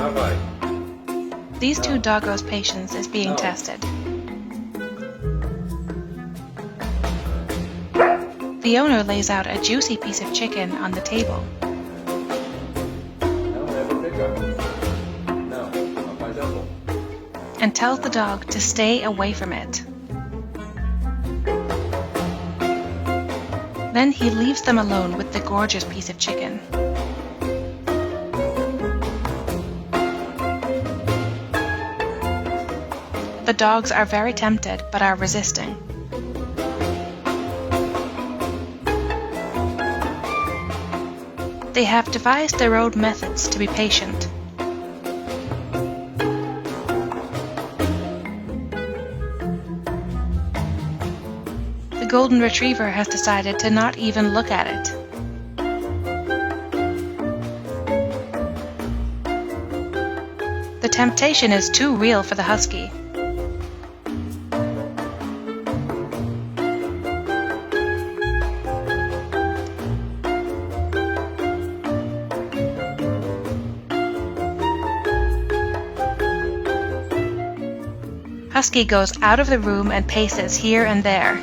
Já vai. These two doggos' patience is being tested. The owner lays out a juicy piece of chicken on the table. Não é pra pegar. Não, rapaz é bom. And tells the dog to stay away from it. Then he leaves them alone with the gorgeous piece of chicken. The dogs are very tempted but are resisting. They have devised their own methods to be patient. The golden retriever has decided to not even look at it. The temptation is too real for the husky. Husky goes out of the room and paces here and there.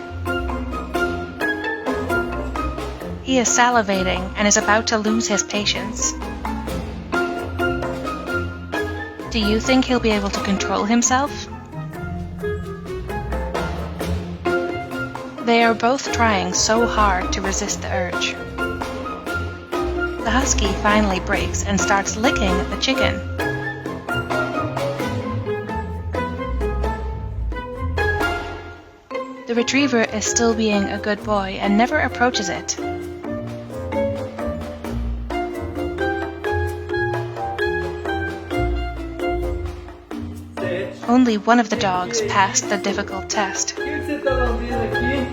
He is salivating and is about to lose his patience. Do you think he'll be able to control himself? They are both trying so hard to resist the urge. The husky finally breaks and starts licking the chicken. The retriever is still being a good boy and never approaches it. Only one of the dogs passed the difficult test. O que você tá lambendo aqui?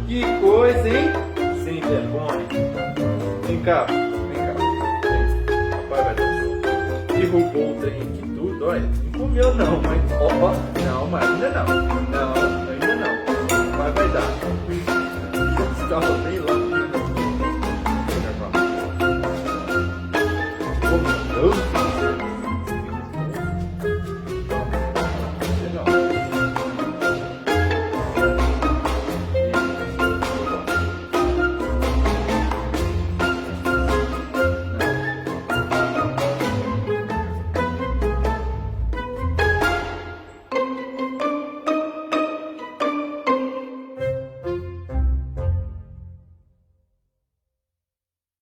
Que coisa, hein? Sem vergonha. Vem cá, vem cá. Vem. Papai vai dar sopa. Derrubou o trem aqui tudo, olha. Não comeu não, mas... Ó, não, mas ainda não. Não, ainda não. Papai vai dar. Estava bem lá.